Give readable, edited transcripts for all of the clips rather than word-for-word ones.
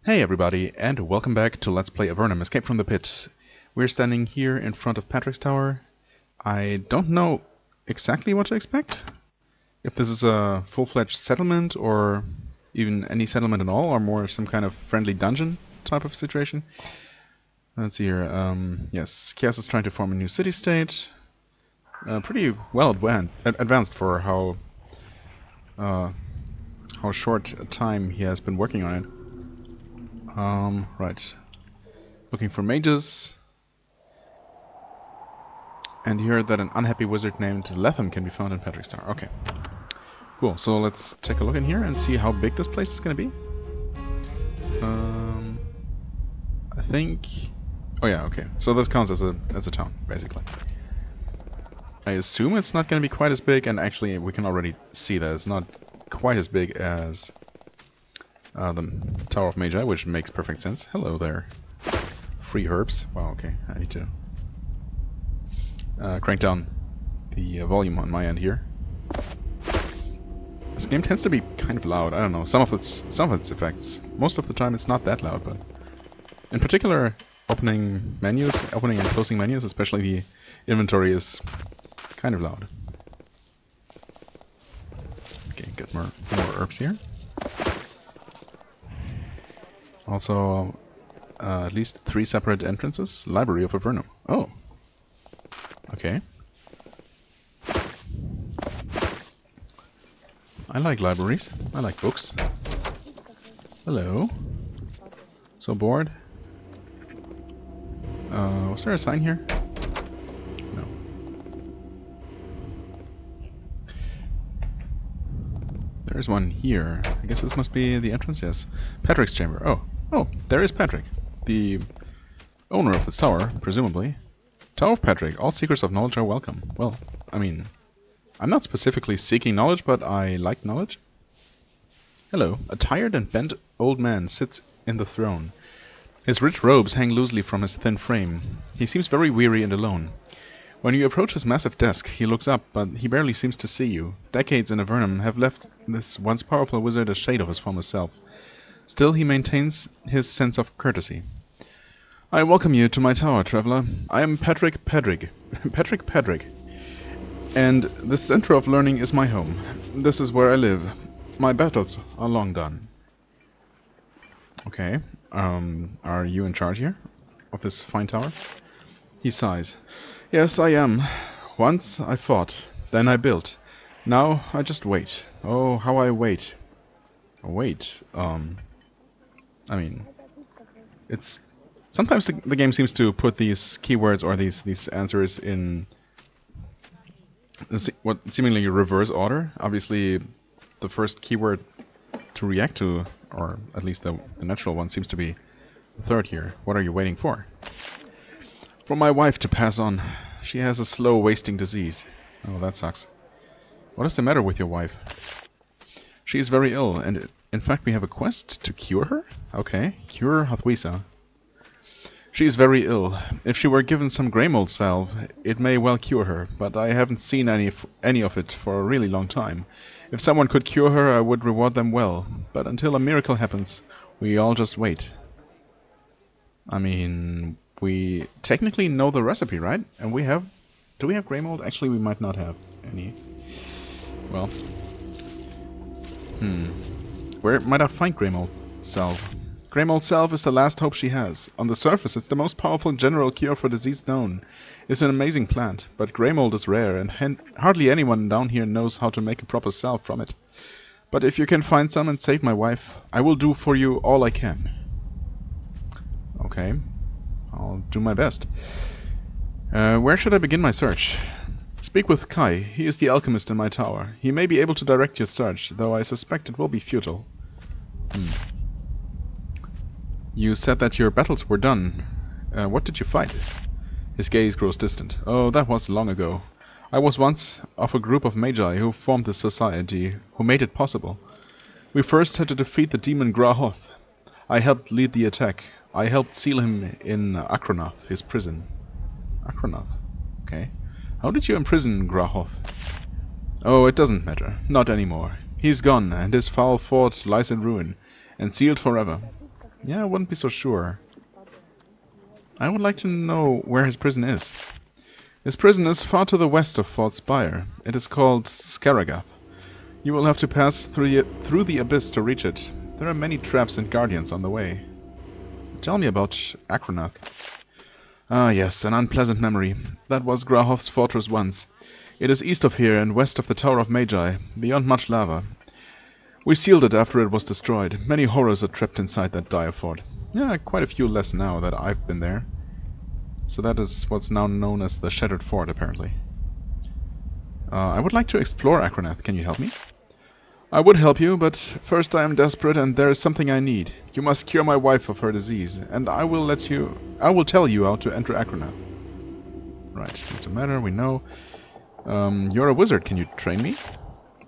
Hey everybody, and welcome back to Let's Play Avernum, Escape from the Pit. We're standing here in front of Patrick's tower. I don't know exactly what to expect. If this is a full-fledged settlement, or even any settlement at all, or more some kind of friendly dungeon type of situation. Let's see here. Yes, Chaos is trying to form a new city-state. Pretty well advanced for how short a time he has been working on it. Right. Looking for mages. And here that an unhappy wizard named Lethem can be found in Patrick's Tower. Okay. Cool, so let's take a look in here and see how big this place is going to be. I think... Oh yeah, okay. So this counts as a town, basically. I assume it's not going to be quite as big, and actually we can already see that it's not quite as big as the Tower of Magi, which makes perfect sense. Hello there. Free herbs. Wow, okay. I need to crank down the volume on my end here. This game tends to be kind of loud. I don't know. Some of its effects. Most of the time it's not that loud, but in particular, opening and closing menus, especially the inventory, is kind of loud. Okay, get more herbs here. Also, at least 3 separate entrances. Library of Avernum. Oh. Okay. I like libraries. I like books. Hello. So bored. Was there a sign here? No. There's one here. I guess this must be the entrance, yes. Patrick's chamber. Oh, there is Patrick. The owner of this tower, presumably. Tower of Patrick. All seekers of knowledge are welcome. Well, I mean, I'm not specifically seeking knowledge, but I like knowledge. Hello. A tired and bent old man sits in the throne. His rich robes hang loosely from his thin frame. He seems very weary and alone. When you approach his massive desk, he looks up, but he barely seems to see you. Decades in Avernum have left this once powerful wizard a shade of his former self. Still, he maintains his sense of courtesy. I welcome you to my tower, traveler. I am Patrick Pedrig. Patrick Pedrig. And the center of learning is my home. This is where I live. My battles are long done. Okay. Are you in charge here? Of this fine tower? He sighs. Yes, I am. Once I fought. Then I built. Now I just wait. Oh, how I wait. Wait. I mean, it's sometimes the game seems to put these keywords or these answers in what seemingly reverse order. Obviously, the first keyword to react to, or at least the natural one, seems to be the third here. What are you waiting for? For my wife to pass on. She has a slow wasting disease. Oh, that sucks. What is the matter with your wife? She is very ill, and in fact we have a quest to cure her? Okay, cure Hathwisa. She is very ill. If she were given some grey mold salve, it may well cure her, but I haven't seen any of it for a really long time. If someone could cure her, I would reward them well, but until a miracle happens, we all just wait. I mean, we technically know the recipe, right? And we have... Do we have grey mold? Actually, we might not have any. Well... Where might I find grey mold salve? Grey mold salve is the last hope she has. On the surface, it's the most powerful general cure for disease known. It's an amazing plant, but grey mold is rare, and hardly anyone down here knows how to make a proper salve from it. But if you can find some and save my wife, I will do for you all I can. Okay, I'll do my best. Where should I begin my search? Speak with Kai. He is the alchemist in my tower. He may be able to direct your search, though I suspect it will be futile. You said that your battles were done. What did you fight? His gaze grows distant. Oh, that was long ago. I was once of a group of magi who formed this society, who made it possible. We first had to defeat the demon Grahoth. I helped lead the attack. I helped seal him in Akronath, his prison. Akronath? Okay. How did you imprison Grahoth? Oh, it doesn't matter. Not anymore. He's gone, and his foul fort lies in ruin, and sealed forever. Yeah, I wouldn't be so sure. I would like to know where his prison is. His prison is far to the west of Fort Spire. It is called Skaragath. You will have to pass through the abyss to reach it. There are many traps and guardians on the way. Tell me about Akranath. Ah yes, an unpleasant memory. That was Grahoth's fortress once. It is east of here and west of the Tower of Magi, beyond much lava. We sealed it after it was destroyed. Many horrors are trapped inside that dire fort. Yeah, quite a few less now that I've been there. So that is what's now known as the Shattered Fort, apparently. I would like to explore Akranath. Can you help me? I would help you, but first I am desperate and there is something I need. You must cure my wife of her disease, and I will tell you how to enter Akranath. Right, it's a matter, we know. You're a wizard, can you train me?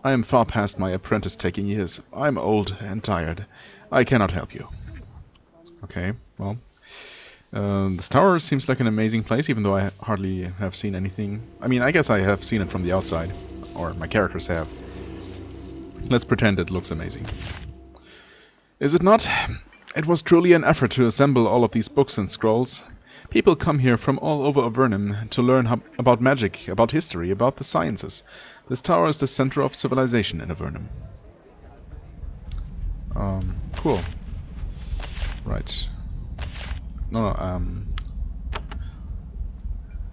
I am far past my apprentice-taking years. I'm old and tired. I cannot help you. Okay, well. This tower seems like an amazing place, even though I hardly have seen anything. I mean, I guess I have seen it from the outside. Or my characters have. Let's pretend it looks amazing. Is it not? It was truly an effort to assemble all of these books and scrolls. People come here from all over Avernum to learn about magic, about history, about the sciences. This tower is the center of civilization in Avernum. Cool. Right. No,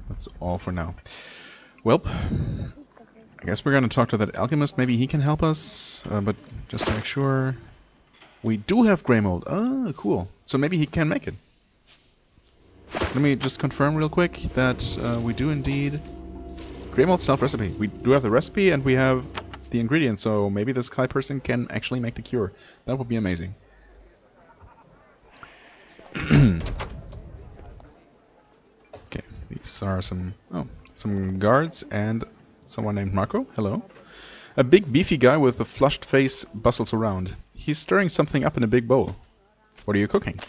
that's all for now. Welp. I guess we're gonna talk to that alchemist. Maybe he can help us, but just to make sure, we do have grey mold. Ah, cool. So maybe he can make it. Let me just confirm real quick that we do indeed grey mold self recipe. We do have the recipe and we have the ingredients. So maybe this Kai person can actually make the cure. That would be amazing. Okay, these are some guards and someone named Marco. Hello. A big beefy guy with a flushed face bustles around. He's stirring something up in a big bowl. What are you cooking?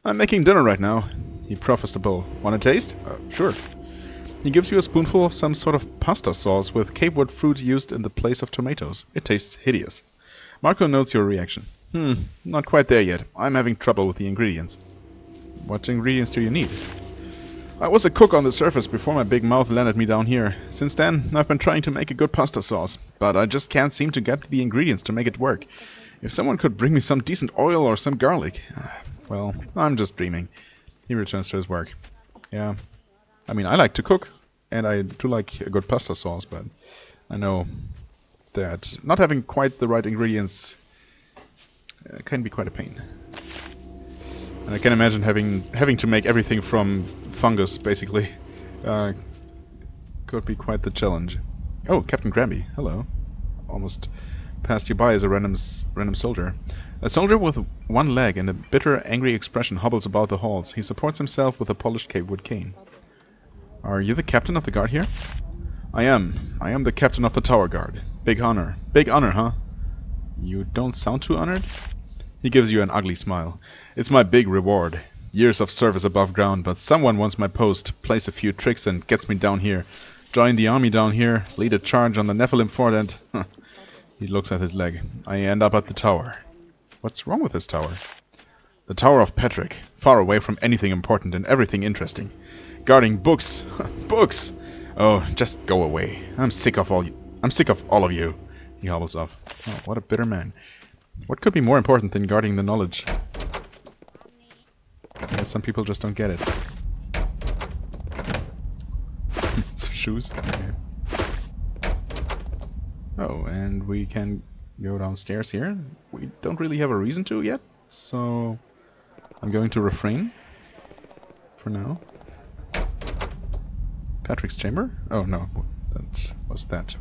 I'm making dinner right now. He proffers the bowl. Want a taste? Sure. He gives you a spoonful of some sort of pasta sauce with cavewood fruit used in the place of tomatoes. It tastes hideous. Marco notes your reaction. Not quite there yet. I'm having trouble with the ingredients. What ingredients do you need? I was a cook on the surface before my big mouth landed me down here. Since then, I've been trying to make a good pasta sauce, but I just can't seem to get the ingredients to make it work. If someone could bring me some decent oil or some garlic... Well, I'm just dreaming. He returns to his work. Yeah. I mean, I like to cook, and I do like a good pasta sauce, but I know that not having quite the right ingredients can be quite a pain. And I can imagine having to make everything from fungus, basically. Could be quite the challenge. Oh, Captain Granby. Hello. Almost passed you by as a random soldier. A soldier with one leg and a bitter, angry expression hobbles about the halls. He supports himself with a polished cavewood cane. Are you the captain of the guard here? I am. I am the captain of the tower guard. Big honor. Big honor, huh? You don't sound too honored? He gives you an ugly smile. It's my big reward. Years of service above ground, but someone wants my post, plays a few tricks and gets me down here. Join the army down here, lead a charge on the Nephilim fort and... He looks at his leg. I end up at the tower. What's wrong with this tower? The Tower of Patrick. Far away from anything important and everything interesting. Guarding books. Books! Oh, just go away. I'm sick of all of you. He hobbles off. Oh, what a bitter man. What could be more important than guarding the knowledge? I guess some people just don't get it. Shoes? Okay. Oh, and we can go downstairs here. We don't really have a reason to yet, so I'm going to refrain for now. Patrick's chamber? Oh no, that was that.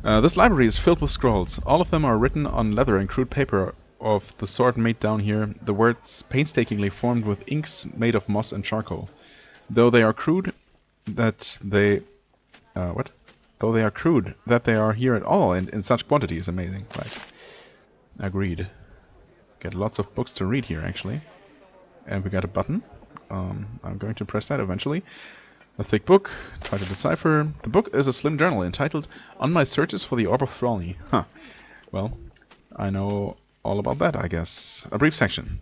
This library is filled with scrolls. All of them are written on leather and crude paper of the sort made down here, the words painstakingly formed with inks made of moss and charcoal. Though they are crude, that they are here at all and in such quantity is amazing. Right. Agreed. Get lots of books to read here, actually. And we got a button. I'm going to press that eventually. A thick book. Try to decipher. The book is a slim journal entitled On My Searches for the Orb of Thralny. Huh. Well, I know all about that, I guess. A brief section.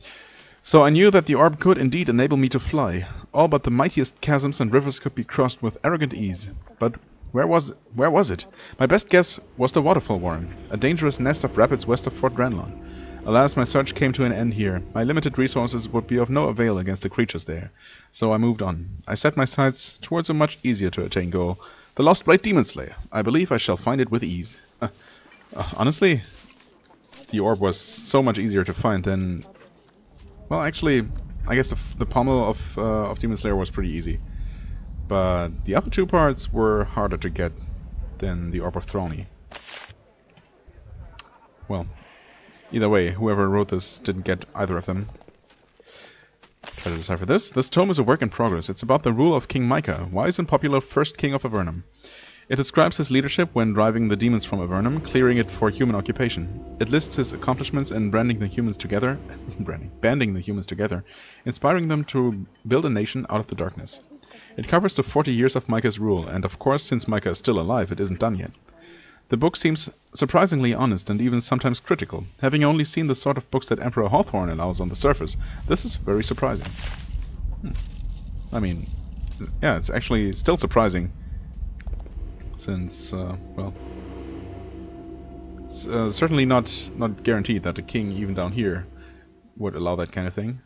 So I knew that the orb could indeed enable me to fly. All but the mightiest chasms and rivers could be crossed with arrogant ease. But where was it? My best guess was the waterfall warren, a dangerous nest of rapids west of Fort Granlon. Alas, my search came to an end here. My limited resources would be of no avail against the creatures there. So I moved on. I set my sights towards a much easier to attain goal, the Lost Blade Demon Slayer. I believe I shall find it with ease. Honestly, the orb was so much easier to find than... Well, actually, I guess the pommel of Demon Slayer was pretty easy. But the other two parts were harder to get than the Orb of Throny. Well, either way, whoever wrote this didn't get either of them. Try to decipher this. This tome is a work in progress. It's about the rule of King Micah, wise and popular first king of Avernum. It describes his leadership when driving the demons from Avernum, clearing it for human occupation. It lists his accomplishments in banding the humans together, inspiring them to build a nation out of the darkness. It covers the 40 years of Micah's rule, and of course, since Micah is still alive, it isn't done yet. The book seems surprisingly honest and even sometimes critical. Having only seen the sort of books that Emperor Hawthorne allows on the surface, this is very surprising. I mean, yeah, it's actually still surprising. Since, well, it's certainly not guaranteed that the king, even down here, would allow that kind of thing.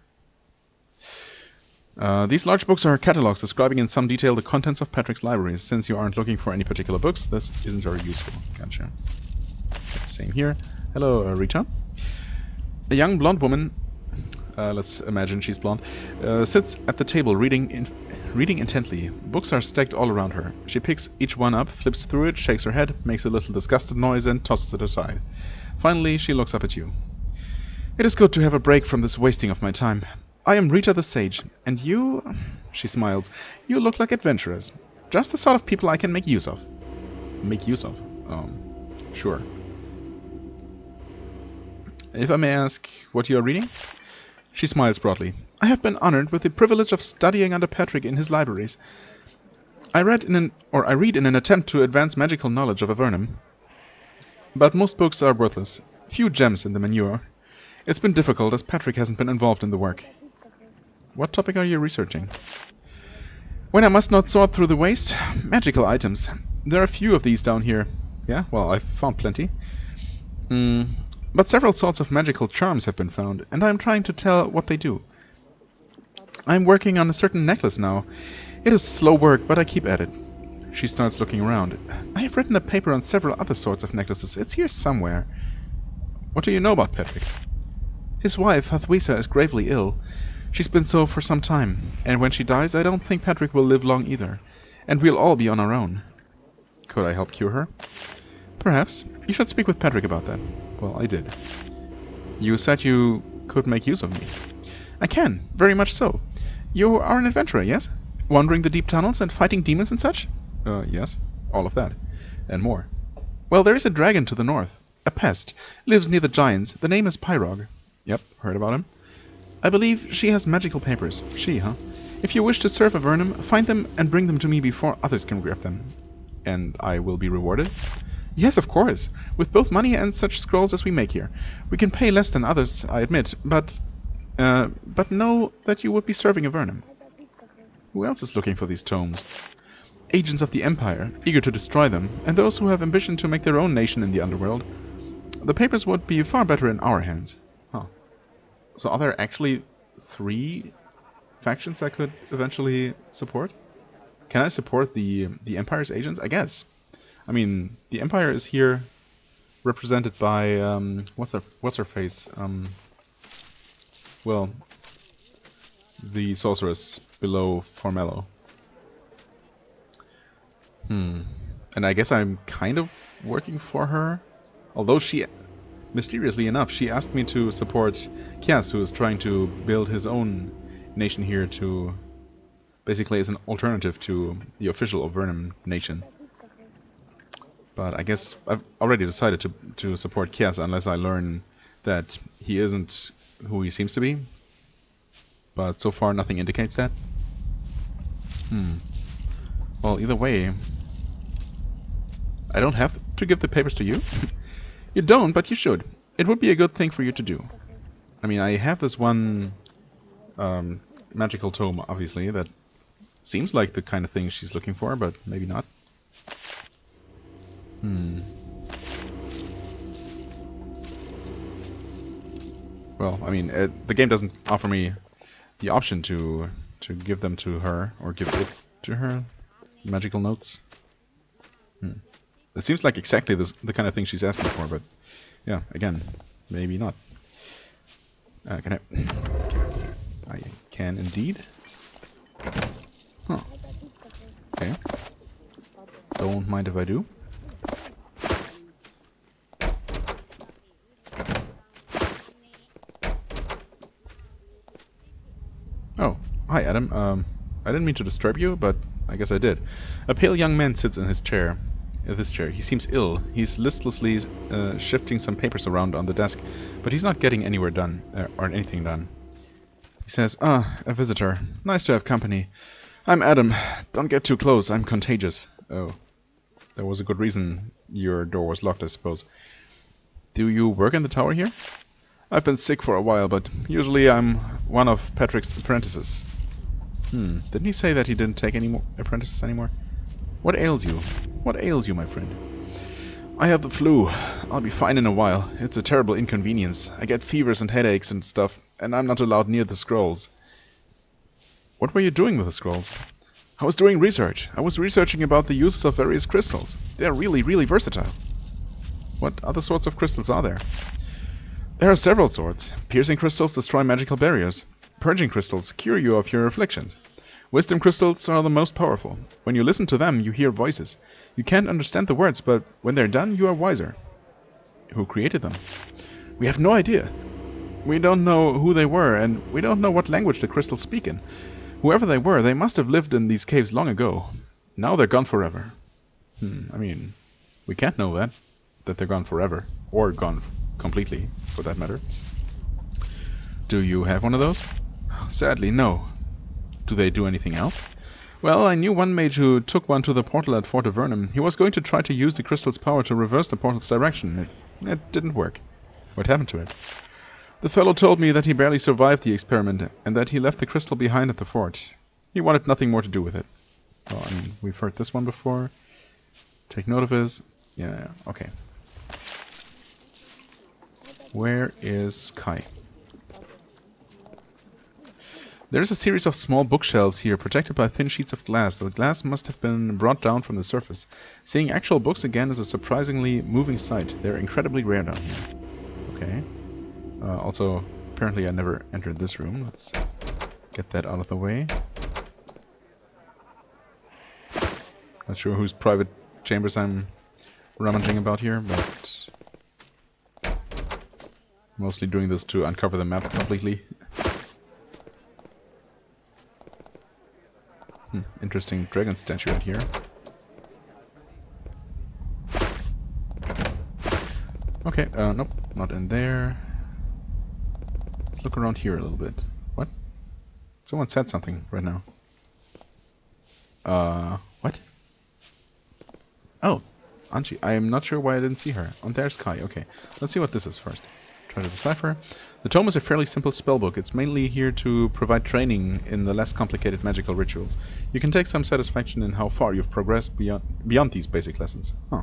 These large books are catalogs describing in some detail the contents of Patrick's library. Since you aren't looking for any particular books, this isn't very useful. Gotcha. Same here. Hello, Rita. A young blonde woman, let's imagine she's blonde, sits at the table reading intently. Books are stacked all around her. She picks each one up, flips through it, shakes her head, makes a little disgusted noise, and tosses it aside. Finally, she looks up at you. It is good to have a break from this wasting of my time. I am Rita the Sage, and you... She smiles. You look like adventurers. Just the sort of people I can make use of. Make use of? Sure. If I may ask what you are reading? She smiles broadly. I have been honored with the privilege of studying under Patrick in his libraries. I read in an attempt to advance magical knowledge of Avernum. But most books are worthless. Few gems in the manure. It's been difficult as Patrick hasn't been involved in the work. What topic are you researching? When I must not sort through the waste, magical items. There are a few of these down here. Yeah, well, I've found plenty. But several sorts of magical charms have been found, and I am trying to tell what they do. I am working on a certain necklace now. It is slow work, but I keep at it. She starts looking around. I have written a paper on several other sorts of necklaces. It's here somewhere. What do you know about Patrick? His wife, Hathwisa, is gravely ill. She's been so for some time, and when she dies, I don't think Patrick will live long either, and we'll all be on our own. Could I help cure her? Perhaps. You should speak with Patrick about that. Well, I did. You said you could make use of me. I can, very much so. You are an adventurer, yes? Wandering the deep tunnels and fighting demons and such? Yes, all of that. And more. Well, there is a dragon to the north. A pest. Lives near the giants. The name is Pyrog. Yep, heard about him. I believe she has magical papers. She, huh? If you wish to serve Avernum, find them and bring them to me before others can grab them. And I will be rewarded? Yes, of course. With both money and such scrolls as we make here. We can pay less than others, I admit, but know that you would be serving Avernum. Who else is looking for these tomes? Agents of the Empire, eager to destroy them, and those who have ambition to make their own nation in the underworld. The papers would be far better in our hands. Huh. So are there actually 3 factions I could eventually support? Can I support the Empire's agents? I guess. I mean, the Empire is here represented by what's her face? Well, the sorceress below Formello. And I guess I'm kind of working for her. Although she, mysteriously enough, she asked me to support Kias, who is trying to build his own nation here to... basically as an alternative to the official Avernum nation. But I guess I've already decided to support Kias unless I learn that he isn't who he seems to be. But so far nothing indicates that. Well, either way, I don't have to give the papers to you. You don't, but you should. It would be a good thing for you to do. I mean, I have this one Magical tome, obviously. That seems like the kind of thing she's looking for, but maybe not. Well, I mean, the game doesn't offer me the option to give them to her, or give it to her. Magical notes. It seems like exactly the kind of thing she's asking for, but yeah, again, maybe not. Can I? I can indeed. Huh. Okay. Don't mind if I do. Oh, hi Adam. I didn't mean to disturb you, but I guess I did. A pale young man sits in his chair. This chair. He seems ill. He's listlessly shifting some papers around on the desk, but he's not getting anywhere done, or anything done. He says, "Ah, a visitor. Nice to have company. I'm Adam. Don't get too close. I'm contagious." Oh, there was a good reason your door was locked, I suppose. Do you work in the tower here? I've been sick for a while, but usually I'm one of Patrick's apprentices. Didn't he say that he didn't take any more apprentices anymore? What ails you? What ails you, my friend? I have the flu. I'll be fine in a while. It's a terrible inconvenience. I get fevers and headaches and stuff, and I'm not allowed near the scrolls. What were you doing with the scrolls? I was doing research. I was researching about the uses of various crystals. They're really, really versatile. What other sorts of crystals are there? There are several sorts. Piercing crystals destroy magical barriers. Purging crystals cure you of your afflictions. Wisdom crystals are the most powerful. When you listen to them, you hear voices. You can't understand the words, but when they're done, you are wiser. Who created them? We have no idea. We don't know who they were, and we don't know what language the crystals speak in. Whoever they were, they must have lived in these caves long ago. Now they're gone forever. I mean, we can't know that they're gone forever. Or gone completely, for that matter. Do you have one of those? Sadly, no. Do they do anything else? Well, I knew one mage who took one to the portal at Fort Avernum. He was going to try to use the crystal's power to reverse the portal's direction. It didn't work. What happened to it? The fellow told me that he barely survived the experiment, and that he left the crystal behind at the fort. He wanted nothing more to do with it. Well, I mean, we've heard this one before. Take note of his. Yeah, okay. Where is Kai? There is a series of small bookshelves here, protected by thin sheets of glass. The glass must have been brought down from the surface. Seeing actual books again is a surprisingly moving sight. They're incredibly rare down here. Okay. Also, apparently I never entered this room. Let's get that out of the way. Not sure whose private chambers I'm rummaging about here, but mostly doing this to uncover the map completely. Interesting dragon statue right here. Okay, nope, not in there. Let's look around here a little bit. What? Someone said something right now. What? Oh, Anchi. I am not sure why I didn't see her. Oh, there's Kai. Okay, let's see what this is first. Try to decipher. The tome is a fairly simple spellbook. It's mainly here to provide training in the less complicated magical rituals. You can take some satisfaction in how far you've progressed beyond these basic lessons. Huh.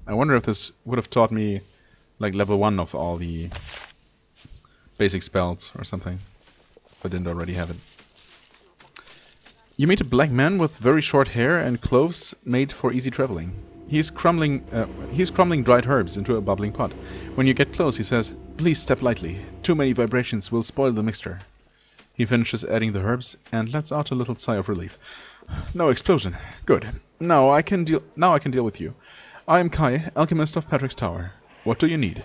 I wonder if this would have taught me like level 1 of all the basic spells or something, if I didn't already have it. You meet a black man with very short hair and clothes made for easy traveling. He's crumbling dried herbs into a bubbling pot. When you get close, he says, "Please step lightly. Too many vibrations will spoil the mixture." He finishes adding the herbs and lets out a little sigh of relief. "No explosion. Good. Now I can deal with you. I am Kai, alchemist of Patrick's Tower. What do you need?"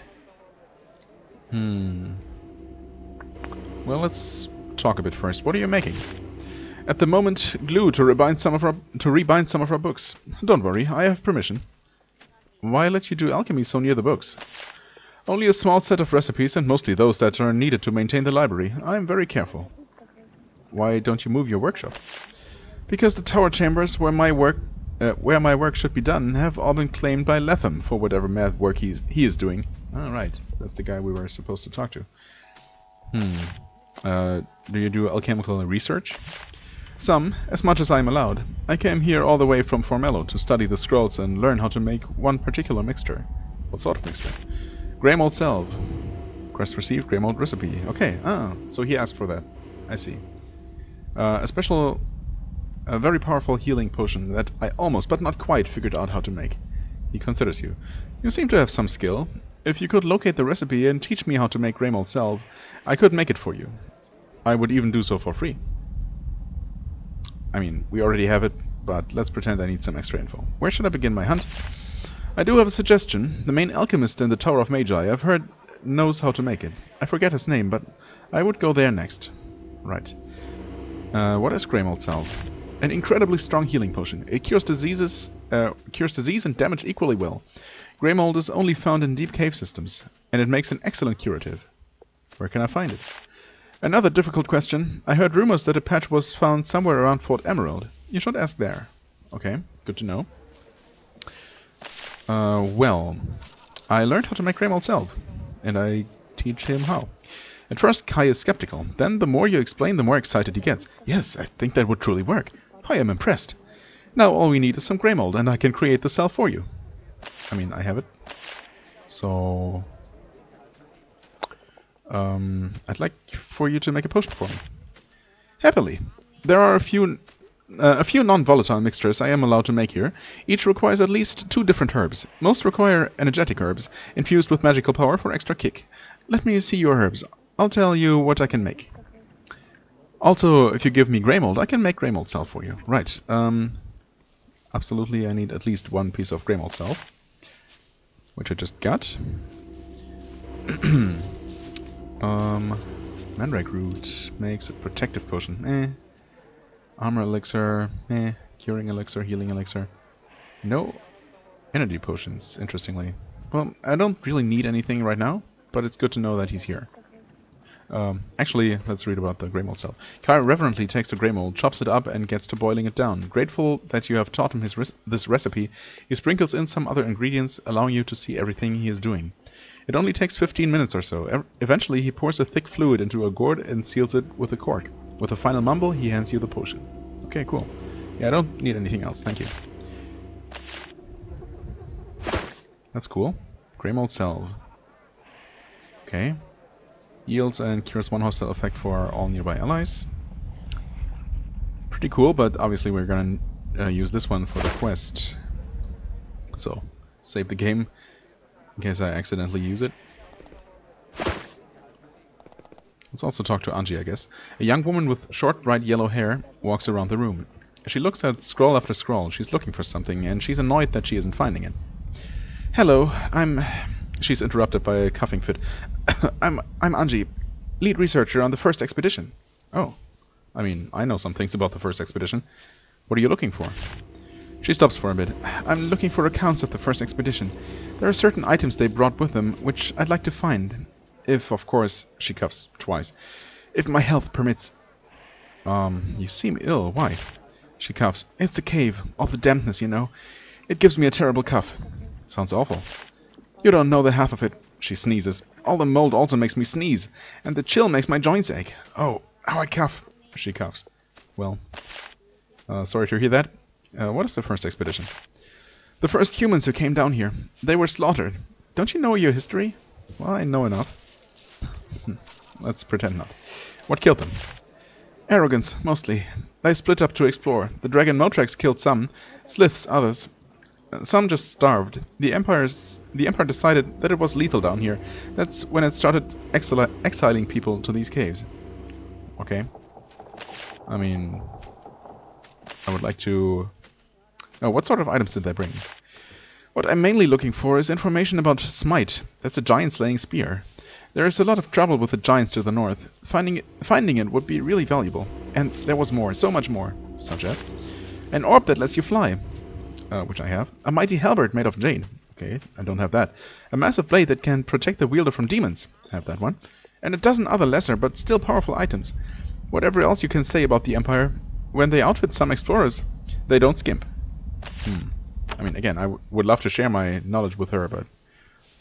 Well, let's talk a bit first. What are you making? At the moment, glue to rebind some of our books. Don't worry, I have permission. Why let you do alchemy so near the books? Only a small set of recipes, and mostly those that are needed to maintain the library. I am very careful. Why don't you move your workshop? Because the tower chambers where my work should be done have all been claimed by Lethem for whatever mad work he is doing. All right, that's the guy we were supposed to talk to. Do you do alchemical research? Some, as much as I am allowed. I came here all the way from Formello to study the scrolls and learn how to make one particular mixture. What sort of mixture? Grey mold salve. Request received, grey mold recipe. Okay, so he asked for that. I see. A very powerful healing potion that I almost, but not quite, figured out how to make. He considers you. You seem to have some skill. If you could locate the recipe and teach me how to make grey mold salve, I could make it for you. I would even do so for free. I mean, we already have it, but let's pretend I need some extra info. Where should I begin my hunt? I do have a suggestion. The main alchemist in the Tower of Magi, I've heard, knows how to make it. I forget his name, but I would go there next. Right. What is grey mold salve? An incredibly strong healing potion. It cures disease and damage equally well. Grey mold is only found in deep cave systems, and it makes an excellent curative. Where can I find it? Another difficult question. I heard rumors that a patch was found somewhere around Fort Emerald. You should ask there. Okay, good to know. Well, I learned how to make grey mold salve, and I teach him how. At first, Kai is skeptical. Then, the more you explain, the more excited he gets. Yes, I think that would truly work. I am impressed. Now all we need is some grey mold, and I can create the salve for you. I mean, I have it. So... I'd like for you to make a potion for me. Happily. There are a few non-volatile mixtures I am allowed to make here. Each requires at least 2 different herbs. Most require energetic herbs, infused with magical power for extra kick. Let me see your herbs. I'll tell you what I can make. Also, if you give me grey mold, I can make grey mold salve for you. Right. Absolutely, I need at least 1 piece of grey mold salve, which I just got. Mandrake root makes a protective potion. Armor elixir. Curing elixir, healing elixir. No energy potions, interestingly. Well, I don't really need anything right now, but it's good to know that he's here. Actually, let's read about the grey mold salve. Kai reverently takes the grey mold, chops it up, and gets to boiling it down. Grateful that you have taught him this recipe, he sprinkles in some other ingredients, allowing you to see everything he is doing. It only takes 15 minutes or so. Eventually, he pours a thick fluid into a gourd and seals it with a cork. With a final mumble, he hands you the potion. Okay, cool. Yeah, I don't need anything else. Thank you. That's cool. Grey mold salve. Okay. Yields and cures 1 hostile effect for all nearby allies. Pretty cool, but obviously we're gonna use this one for the quest. So, save the game in case I accidentally use it. Let's also talk to Angie, I guess. A young woman with short, bright yellow hair walks around the room. She looks at scroll after scroll. She's looking for something, and she's annoyed that she isn't finding it. Hello, She's interrupted by a coughing fit. I'm Angie, lead researcher on the first expedition. Oh, I mean, I know some things about the first expedition. What are you looking for? She stops for a bit. I'm looking for accounts of the first expedition. There are certain items they brought with them, which I'd like to find. If, of course, she coughs twice. If my health permits. You seem ill. Why? She coughs. It's the cave. All the dampness, you know. It gives me a terrible cough. Sounds awful. You don't know the half of it. She sneezes. All the mold also makes me sneeze. And the chill makes my joints ache. Oh, how I cough. She coughs. Well, sorry to hear that. What is the first expedition? The first humans who came down here. They were slaughtered. Don't you know your history? Well, I know enough. Let's pretend not. What killed them? Arrogance, mostly. They split up to explore. The dragon Motrex killed some, Sliths others. Some just starved. The Empire decided that it was lethal down here. That's when it started exiling people to these caves. Okay. I mean, I would like to... Oh, what sort of items did they bring? What I'm mainly looking for is information about Smite. That's a giant-slaying spear. There is a lot of trouble with the giants to the north. Finding it would be really valuable. And there was more, so much more. Such as? An orb that lets you fly. Which I have. A mighty halberd made of jade. Okay, I don't have that. A massive blade that can protect the wielder from demons. I have that one. And a dozen other lesser but still powerful items. Whatever else you can say about the Empire, when they outfit some explorers, they don't skimp. I mean, again, I would love to share my knowledge with her, but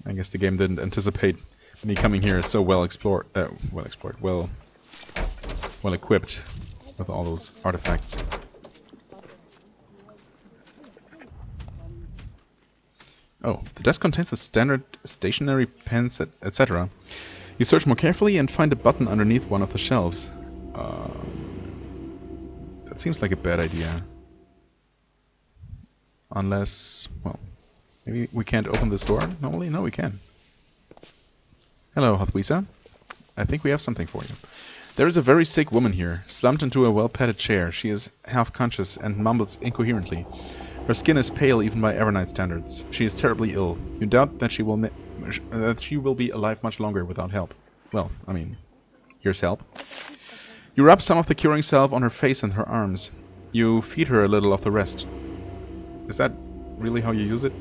I guess the game didn't anticipate me coming here so well well equipped with all those artifacts. Oh, the desk contains the standard stationery, pens, etc. You search more carefully and find a button underneath one of the shelves. That seems like a bad idea. Unless, well, maybe we can't open this door normally? No, we can. Hello, Hathwisa. I think we have something for you. There is a very sick woman here, slumped into a well-padded chair. She is half-conscious and mumbles incoherently. Her skin is pale even by Avernite standards. She is terribly ill. You doubt that she will be alive much longer without help. Well, I mean, here's help. You rub some of the curing salve on her face and her arms. You feed her a little of the rest. Is that really how you use it?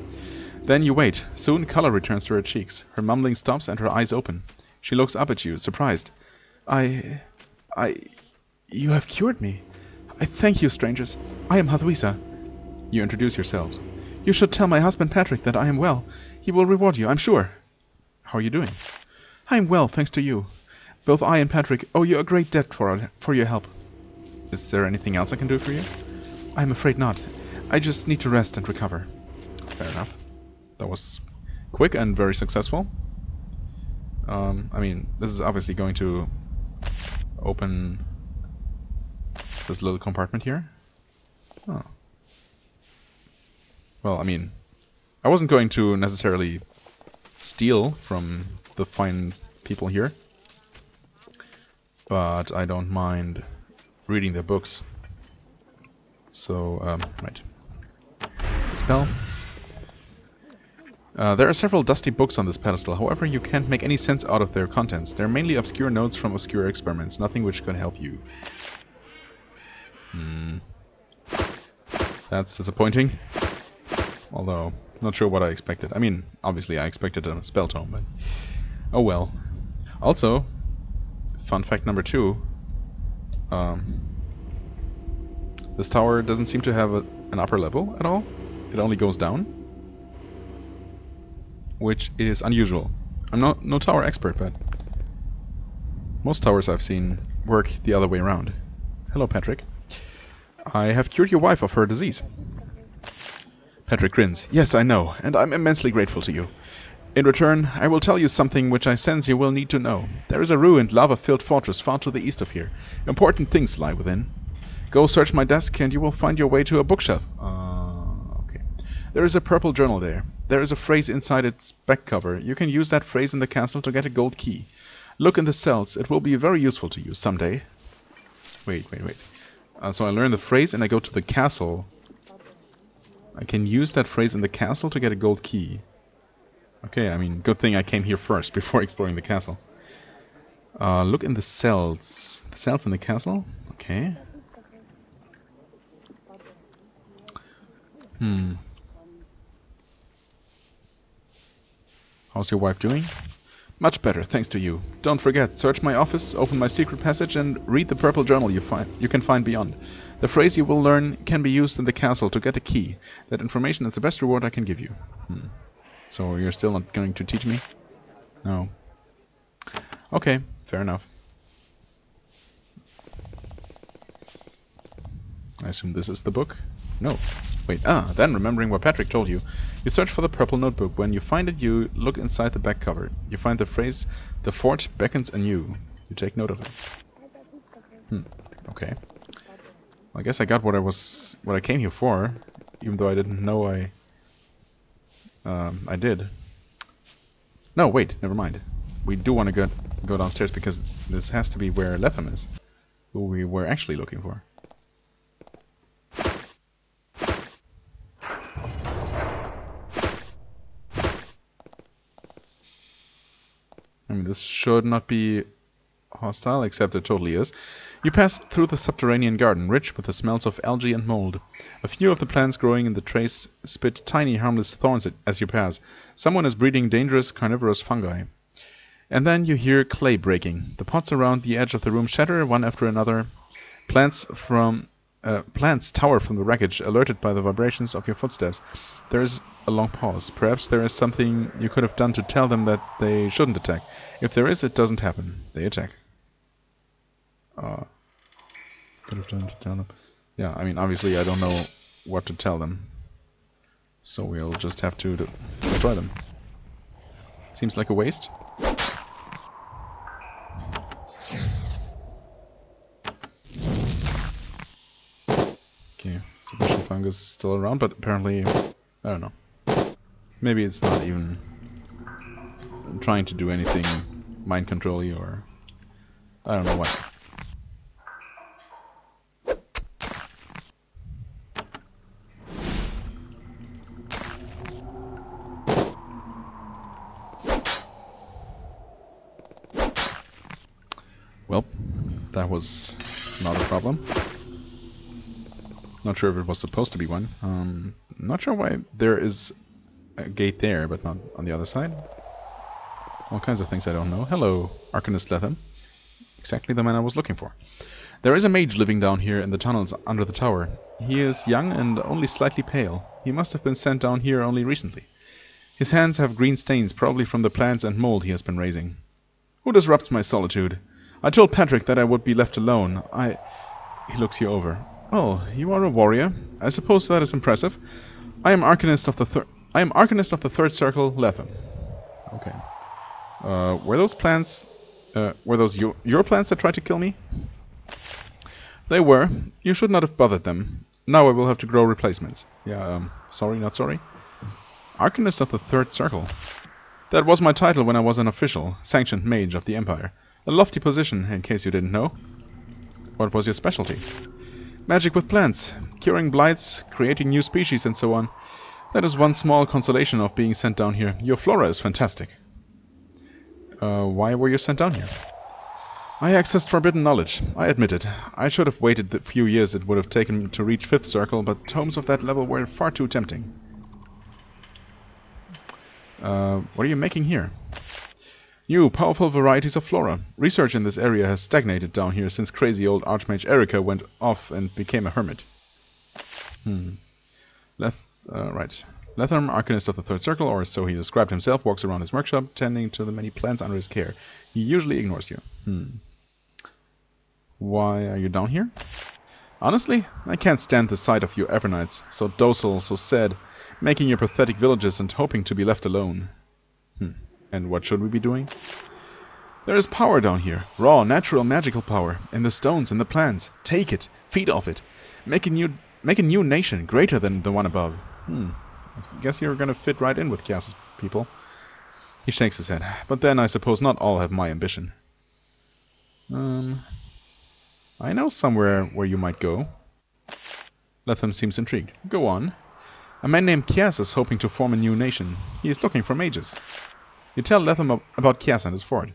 Then you wait. Soon color returns to her cheeks. Her mumbling stops and her eyes open. She looks up at you, surprised. You have cured me. I thank you, strangers. I am Hathwisa. You introduce yourselves. You should tell my husband Patrick that I am well. He will reward you, I'm sure. How are you doing? I am well, thanks to you. Both I and Patrick owe you a great debt for your help. Is there anything else I can do for you? I'm afraid not. I just need to rest and recover. Fair enough. That was quick and very successful. I mean, this is obviously going to open this little compartment here. Oh. Well, I mean, I wasn't going to necessarily steal from the fine people here, but I don't mind reading their books. So, right. Spell. There are several dusty books on this pedestal, however you can't make any sense out of their contents. They're mainly obscure notes from obscure experiments, nothing which can help you. That's disappointing. Although, not sure what I expected. I mean, obviously I expected a spell tome, but... oh well. Also, fun fact number 2. This tower doesn't seem to have an upper level at all. It only goes down. Which is unusual. I'm no tower expert, but... most towers I've seen work the other way around. Hello, Patrick. I have cured your wife of her disease. Patrick grins. Yes, I know, and I'm immensely grateful to you. In return, I will tell you something which I sense you will need to know. There is a ruined, lava-filled fortress far to the east of here. Important things lie within. Go search my desk and you will find your way to a bookshelf. Okay. There is a purple journal there. There is a phrase inside its back cover. You can use that phrase in the castle to get a gold key. Look in the cells. It will be very useful to you someday. Wait. So I learn the phrase and I go to the castle. I can use that phrase in the castle to get a gold key. Okay, I mean, good thing I came here first before exploring the castle. Look in the cells. The cells in the castle? Okay. How's your wife doing? Much better, thanks to you. Don't forget, search my office, open my secret passage, and read the purple journal you can find beyond. The phrase you will learn can be used in the castle to get a key. That information is the best reward I can give you. So you're still not going to teach me? No. Okay, fair enough. I assume this is the book? No. Wait, then remembering what Patrick told you. You search for the purple notebook. When you find it, you look inside the back cover. You find the phrase, "The fort beckons anew." You take note of it. Okay. Well, I guess I got what I came here for, even though I didn't know I did. No, wait, never mind. We do want to go downstairs because this has to be where Lethem is, who we were actually looking for. I mean, this should not be hostile, except it totally is. You pass through the subterranean garden, rich with the smells of algae and mold. A few of the plants growing in the trays spit tiny, harmless thorns as you pass. Someone is breeding dangerous, carnivorous fungi. And then you hear clay breaking. The pots around the edge of the room shatter one after another. Plants tower from the wreckage, alerted by the vibrations of your footsteps. There is a long pause. Perhaps there is something you could have done to tell them that they shouldn't attack. If there is, it doesn't happen. They attack. could have done to tell them. Yeah, I mean, obviously I don't know what to tell them. So we'll just have to destroy them. Seems like a waste. Okay, submission fungus is still around, but apparently, I don't know. Maybe it's not even trying to do anything mind control-y, or I don't know what. Well, that was not a problem. Not sure if it was supposed to be one. Not sure why there is a gate there, but not on the other side. All kinds of things I don't know. Hello, Arcanist Letham. Exactly the man I was looking for. There is a mage living down here in the tunnels under the tower. He is young and only slightly pale. He must have been sent down here only recently. His hands have green stains, probably from the plants and mold he has been raising. Who disrupts my solitude? I told Patrick that I would be left alone. He looks you over. Oh, you are a warrior. I suppose that is impressive. I am Arcanist of the Third Circle, Letham. Okay. Were those plants... were those your plants that tried to kill me? They were. You should not have bothered them. Now I will have to grow replacements. Yeah, sorry, not sorry. Arcanist of the Third Circle. That was my title when I was an official, sanctioned mage of the Empire. A lofty position, in case you didn't know. What was your specialty? Magic with plants, curing blights, creating new species and so on. That is one small consolation of being sent down here. Your flora is fantastic. Why were you sent down here? I accessed forbidden knowledge. I admit it. I should have waited the few years it would have taken to reach 5th Circle, but tomes of that level were far too tempting. What are you making here? New, powerful varieties of flora. Research in this area has stagnated down here since crazy old Archmage Erica went off and became a hermit. Right. Letham, Arcanist of the Third Circle, or so he described himself, walks around his workshop, tending to the many plants under his care. He usually ignores you. Why are you down here? Honestly, I can't stand the sight of you Avernites, so docile, so sad, making your pathetic villages and hoping to be left alone. And what should we be doing? There is power down here. Raw, natural, magical power. In the stones, in the plants. Take it. Feed off it. Make a new nation, greater than the one above. I guess you're gonna fit right in with Chaos' people. He shakes his head. But then I suppose not all have my ambition. I know somewhere where you might go. Letham seems intrigued. Go on. A man named Kias is hoping to form a new nation. He is looking for mages. You tell Letham about Kias and his fort.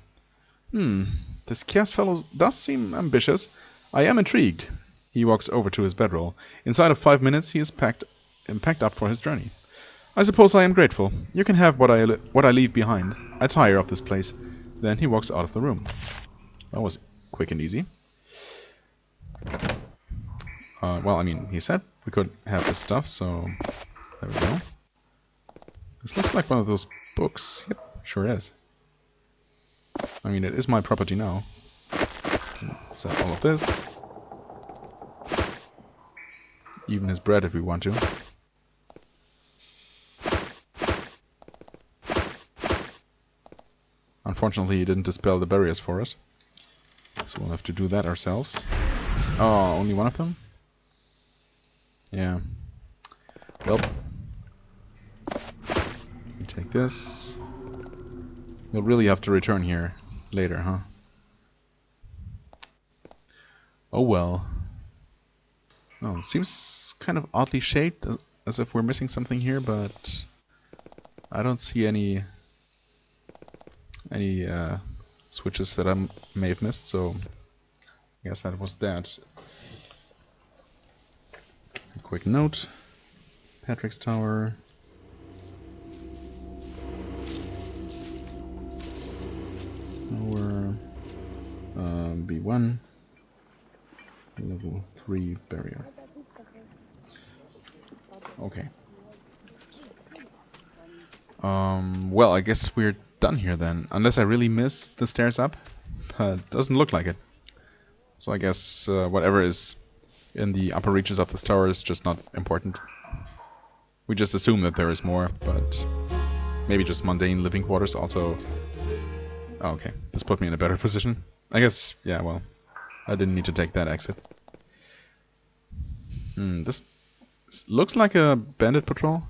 This Kias fellow does seem ambitious. I am intrigued. He walks over to his bedroll. Inside of 5 minutes he is packed up for his journey. I suppose I am grateful. You can have what I leave behind. I tire of this place. Then he walks out of the room. That was quick and easy. Well, I mean, he said we could have this stuff, so there we go. This looks like one of those books. Yep, sure is. I mean, it is my property now. Set all of this. Even his bread if we want to. Unfortunately, he didn't dispel the barriers for us. So we'll have to do that ourselves. Oh, only one of them? Yeah. Well. We take this. We'll really have to return here later, huh? Oh well. Oh, it seems kind of oddly shaped, as if we're missing something here, but I don't see any switches that I may have missed, so I guess that was that. A quick note. Patrick's Tower. We're B1. Level 3 barrier. Okay. Well, I guess we're done here then. Unless I really missed the stairs up. Doesn't look like it. So I guess whatever is in the upper reaches of this tower is just not important. We just assume that there is more, but maybe just mundane living quarters also. Oh, okay, this put me in a better position. I guess, yeah, well, I didn't need to take that exit. This looks like a bandit patrol.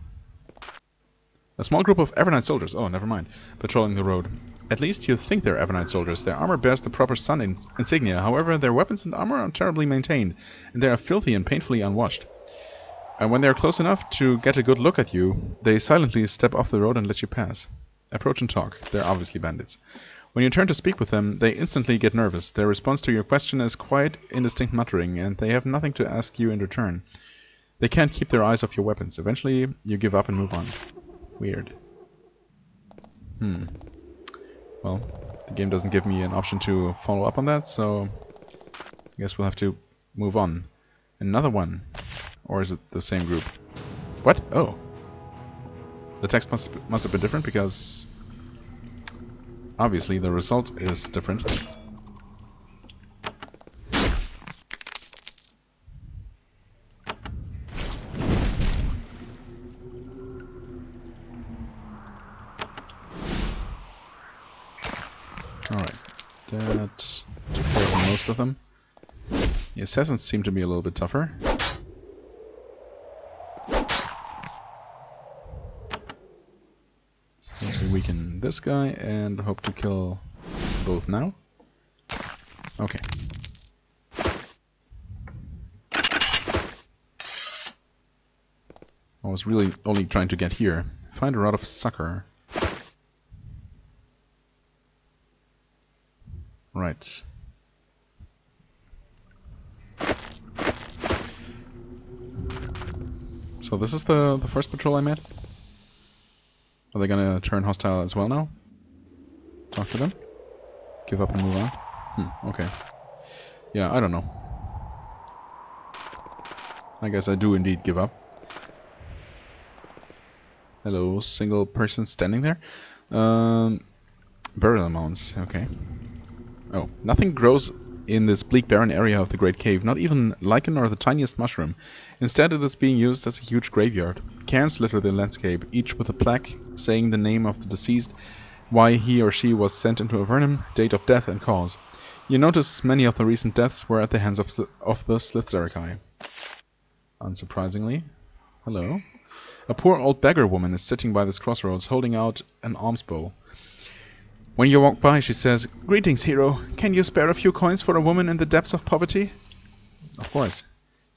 A small group of Avernite soldiers, oh, never mind, patrolling the road. At least you think they're Avernite soldiers. Their armor bears the proper sun insignia. However, their weapons and armor are terribly maintained, and they are filthy and painfully unwashed. And when they are close enough to get a good look at you, they silently step off the road and let you pass. Approach and talk. They're obviously bandits. When you turn to speak with them, they instantly get nervous. Their response to your question is quite indistinct muttering, and they have nothing to ask you in return. They can't keep their eyes off your weapons. Eventually, you give up and move on. Weird. Well, the game doesn't give me an option to follow up on that, so I guess we'll have to move on. Another one. Or is it the same group? What? Oh. The text must have been different because obviously the result is different. Alright, that took care of most of them. The assassins seem to be a little bit tougher. Let's weaken this guy and hope to kill both now. Okay. I was really only trying to get here. Find a rod of succor. Right. So this is the first patrol I met. Are they gonna turn hostile as well now? Talk to them? Give up and move on? Okay. Yeah, I don't know. I guess I do indeed give up. Hello, single person standing there? Burial mounds, okay. Oh, nothing grows in this bleak barren area of the Great Cave, not even lichen or the tiniest mushroom. Instead it is being used as a huge graveyard. Cairns litter the landscape, each with a plaque saying the name of the deceased, why he or she was sent into Avernum, date of death and cause. You notice many of the recent deaths were at the hands of the Slithzerakai. Unsurprisingly. Hello. A poor old beggar woman is sitting by this crossroads holding out an alms bowl. When you walk by, she says, "Greetings, hero. Can you spare a few coins for a woman in the depths of poverty?" Of course.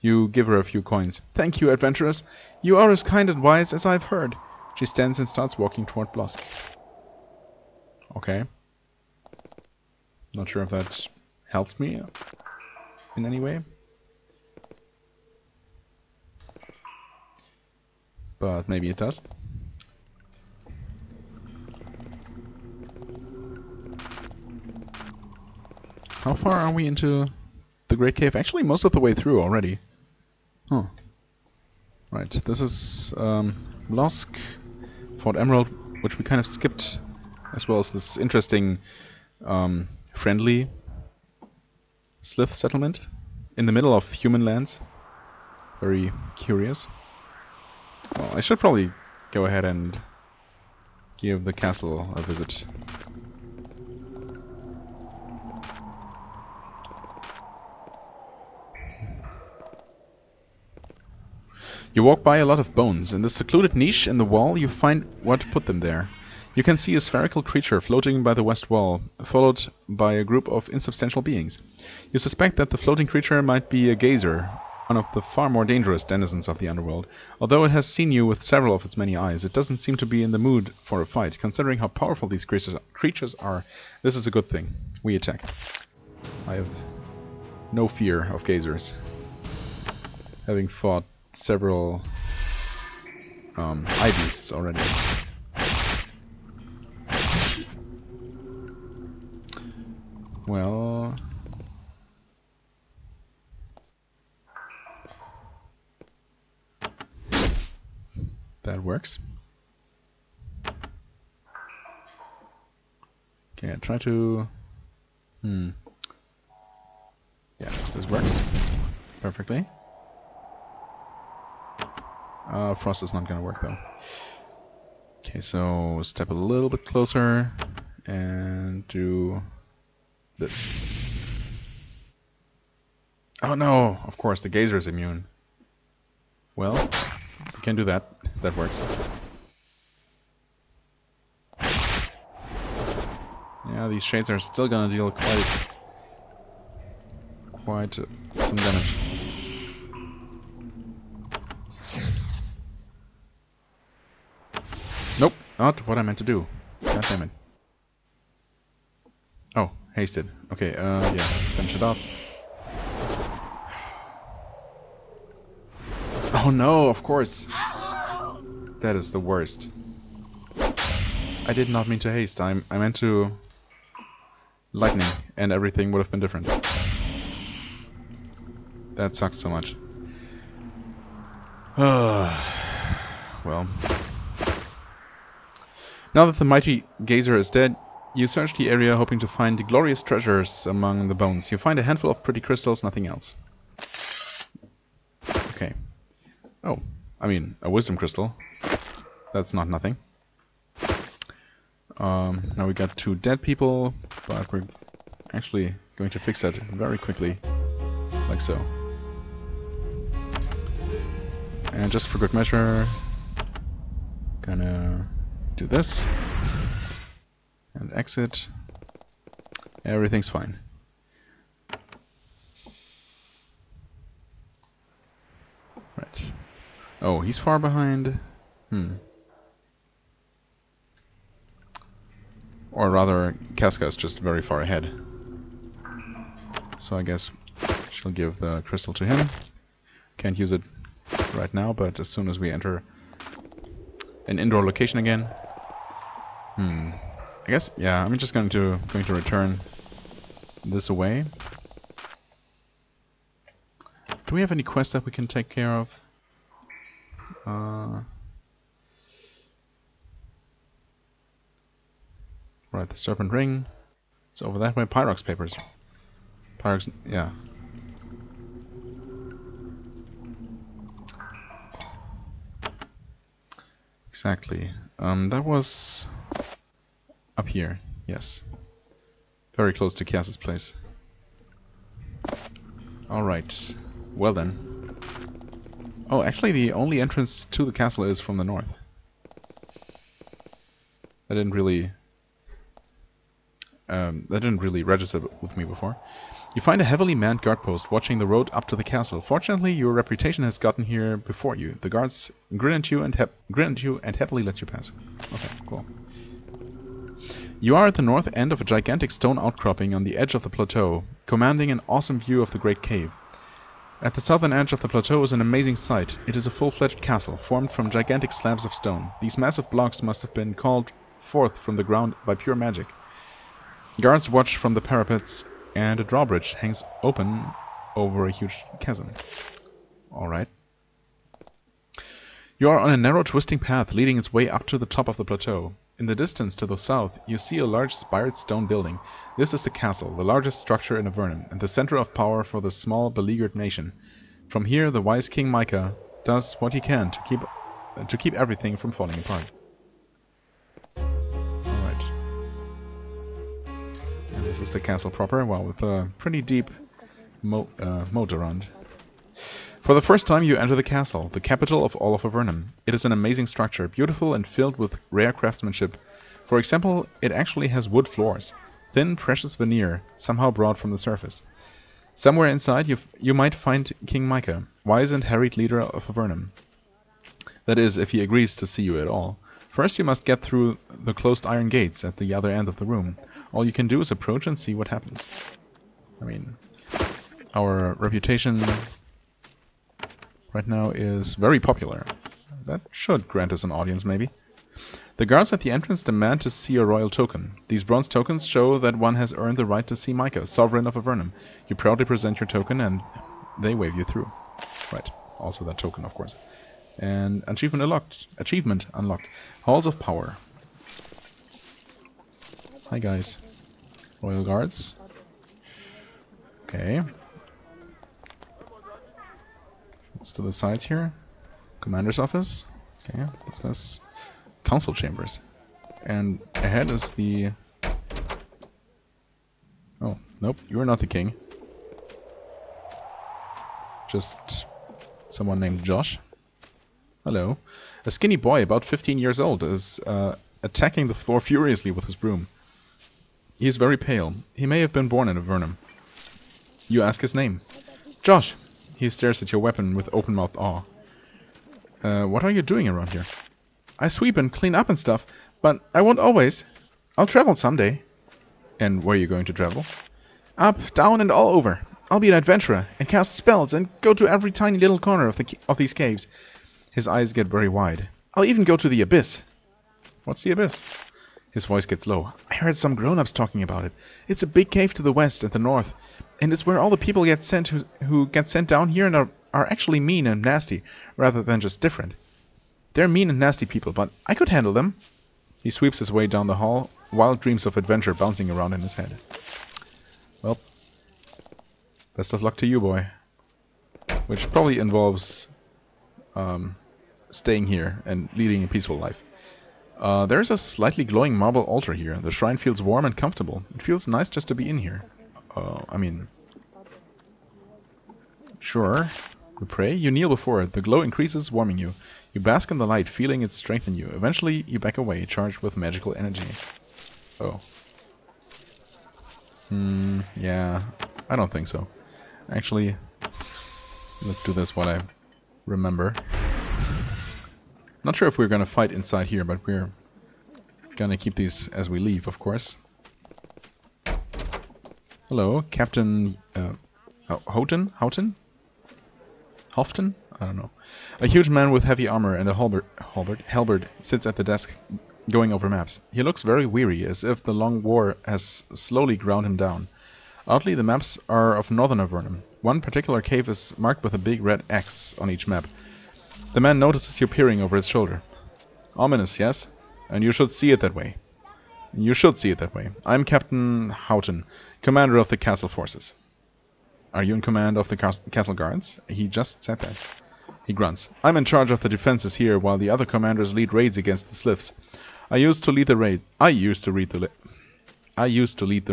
You give her a few coins. "Thank you, adventurers. You are as kind and wise as I've heard." She stands and starts walking toward Blosk. Okay. Not sure if that helps me in any way. But maybe it does. How far are we into the Great Cave? Actually, most of the way through already. Huh. Right, this is Blosk, Fort Emerald, which we kind of skipped, as well as this interesting friendly Slith settlement in the middle of human lands. Very curious. Well, I should probably go ahead and give the castle a visit. You walk by a lot of bones. In this secluded niche in the wall, you find what put them there. You can see a spherical creature floating by the west wall, followed by a group of insubstantial beings. You suspect that the floating creature might be a gazer, one of the far more dangerous denizens of the underworld. Although it has seen you with several of its many eyes, it doesn't seem to be in the mood for a fight. Considering how powerful these creatures are, this is a good thing. We attack. I have no fear of gazers, having fought several eye beasts already. Well, that works. Okay, I try to... Yeah, this works perfectly. Frost is not gonna work though. Okay, so step a little bit closer and do this. Oh no! Of course, the geyser is immune. Well, we can do that. That works. Yeah, these shades are still gonna deal quite some damage. Nope, not what I meant to do. God damn it. Oh, hasted. Okay, yeah, finish it off. Oh no, of course. That is the worst. I did not mean to haste. I meant to lightning, and everything would have been different. That sucks so much. Well. Now that the mighty geyser is dead, you search the area hoping to find the glorious treasures among the bones. You find a handful of pretty crystals, nothing else. Okay. Oh, I mean, a wisdom crystal. That's not nothing. Now we got 2 dead people, but we're actually going to fix that very quickly, like so. And just for good measure, gonna do this and exit. Everything's fine. Right. Oh, he's far behind. Or rather, Casca is just very far ahead. So I guess she'll give the crystal to him. Can't use it right now, but as soon as we enter an indoor location again. I guess, yeah, I'm just going to return this away. Do we have any quests that we can take care of? Right, the Serpent Ring. It's over that way. Pyrox papers. Pyrox, yeah. Exactly. That was up here. Yes. Very close to Cass's place. Alright. Well then. Oh, actually the only entrance to the castle is from the north. That didn't really register with me before. You find a heavily manned guard post watching the road up to the castle. Fortunately, your reputation has gotten here before you. The guards grin at you and happily let you pass. Okay, cool. You are at the north end of a gigantic stone outcropping on the edge of the plateau, commanding an awesome view of the Great Cave. At the southern edge of the plateau is an amazing sight. It is a full-fledged castle, formed from gigantic slabs of stone. These massive blocks must have been called forth from the ground by pure magic. Guards watch from the parapets, and a drawbridge hangs open over a huge chasm. Alright. You are on a narrow twisting path leading its way up to the top of the plateau. In the distance to the south, you see a large spired stone building. This is the castle, the largest structure in Avernum, and the center of power for the small, beleaguered nation. From here, the wise King Micah does what he can to keep everything from falling apart. Alright. And this is the castle proper, well, with a pretty deep moat around. For the first time you enter the castle, the capital of all of Avernum. It is an amazing structure, beautiful and filled with rare craftsmanship. For example, it actually has wood floors, thin, precious veneer, somehow brought from the surface. Somewhere inside you might find King Micah, wise and harried leader of Avernum. That is, if he agrees to see you at all. First you must get through the closed iron gates at the other end of the room. All you can do is approach and see what happens. I mean, our reputation right now is very popular. That should grant us an audience, maybe. The guards at the entrance demand to see a royal token. These bronze tokens show that one has earned the right to see Micah, sovereign of Avernum. You proudly present your token and they wave you through. Right, also that token, of course. And achievement unlocked. Halls of Power. Hi guys. Royal guards. Okay. Let's to the sides here. Commander's office. Okay, what's this? Council chambers. And ahead is the... Oh, nope, you're not the king. Just someone named Josh. Hello. A skinny boy, about 15 years old, is attacking the floor furiously with his broom. He is very pale. He may have been born in Avernum. You ask his name. Josh! He stares at your weapon with open-mouthed awe. What are you doing around here? I sweep and clean up and stuff, but I won't always. I'll travel someday. And where are you going to travel? Up, down, and all over. I'll be an adventurer, and cast spells, and go to every tiny little corner of these caves. His eyes get very wide. I'll even go to the abyss. What's the abyss? His voice gets low. I heard some grown-ups talking about it. It's a big cave to the west and the north, and it's where all the people get sent who get sent down here and are actually mean and nasty, rather than just different. They're mean and nasty people, but I could handle them. He sweeps his way down the hall, wild dreams of adventure bouncing around in his head. Well, best of luck to you, boy. Which probably involves staying here and leading a peaceful life. There's a slightly glowing marble altar here. The shrine feels warm and comfortable. It feels nice just to be in here. I mean... Sure. You pray, you kneel before it. The glow increases, warming you. You bask in the light, feeling it strengthen you. Eventually, you back away, charged with magical energy. Oh. Yeah. I don't think so. Actually, let's do this while I remember. Not sure if we're gonna fight inside here, but we're gonna keep these as we leave, of course. Hello, Captain Houghton? Houghton? I don't know. A huge man with heavy armor and a halberd sits at the desk going over maps. He looks very weary, as if the long war has slowly ground him down. Oddly, the maps are of northern Avernum. One particular cave is marked with a big red X on each map. The man notices you peering over his shoulder. Ominous, yes? And you should see it that way. You should see it that way. I'm Captain Houghton, commander of the castle forces. Are you in command of the castle guards? He just said that. He grunts. I'm in charge of the defenses here, while the other commanders lead raids against the sliths. I used to lead the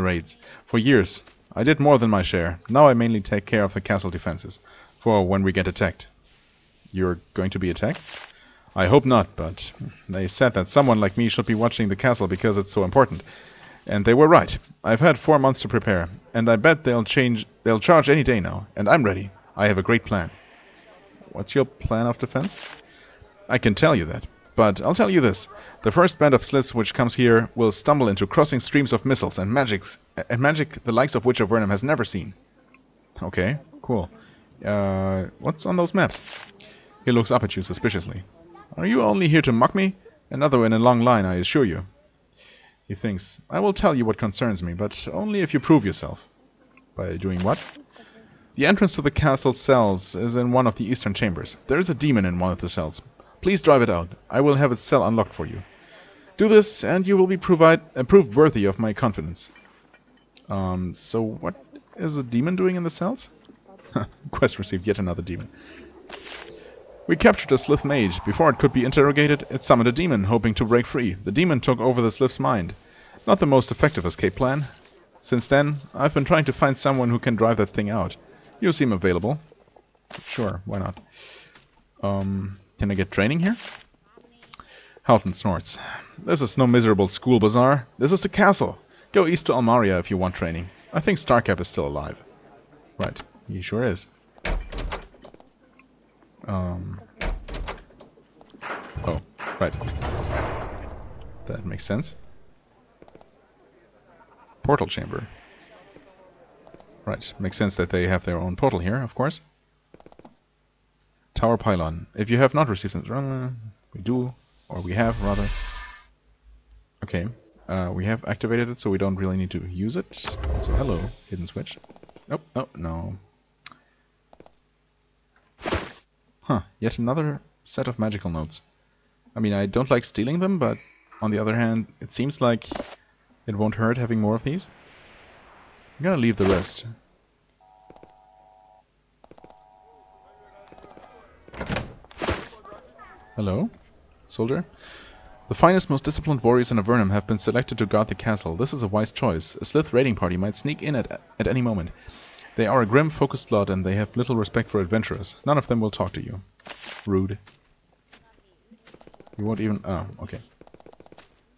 raids. For years. I did more than my share. Now I mainly take care of the castle defenses. For when we get attacked. You're going to be attacked? I hope not, but they said that someone like me should be watching the castle because it's so important. And they were right. I've had 4 months to prepare, and I bet they'll charge any day now, and I'm ready. I have a great plan. What's your plan of defense? I can tell you that, but I'll tell you this. The first band of sliths which comes here will stumble into crossing streams of missiles and magic the likes of which Avernum has never seen. Okay, cool. What's on those maps? He looks up at you suspiciously. Are you only here to mock me? Another in a long line, I assure you. He thinks, I will tell you what concerns me, but only if you prove yourself. By doing what? The entrance to the castle cells is in one of the eastern chambers. There is a demon in one of the cells. Please drive it out. I will have its cell unlocked for you. Do this, and you will be proved worthy of my confidence. So what is a demon doing in the cells? Quest received, yet another demon. We captured a Slith mage. Before it could be interrogated, it summoned a demon, hoping to break free. The demon took over the Slith's mind. Not the most effective escape plan. Since then, I've been trying to find someone who can drive that thing out. You seem available. Sure, why not? Can I get training here? Houghton snorts. This is no miserable school bazaar. This is the castle. Go east to Almaria if you want training. I think Starcap is still alive. Right, he sure is. Oh, right. That makes sense. Portal chamber. Right, makes sense that they have their own portal here, of course. Tower pylon. If you have not received it, we do, or we have rather. Okay, we have activated it, so we don't really need to use it. Also, hello, hidden switch. Nope, oh, no. Huh, yet another set of magical notes. I mean, I don't like stealing them, but on the other hand, it seems like it won't hurt having more of these. I'm gonna leave the rest. Hello? Soldier? The finest, most disciplined warriors in Avernum have been selected to guard the castle. This is a wise choice. A Slith raiding party might sneak in at any moment. They are a grim, focused lot, and they have little respect for adventurers. None of them will talk to you. Rude. You won't even... Oh, okay.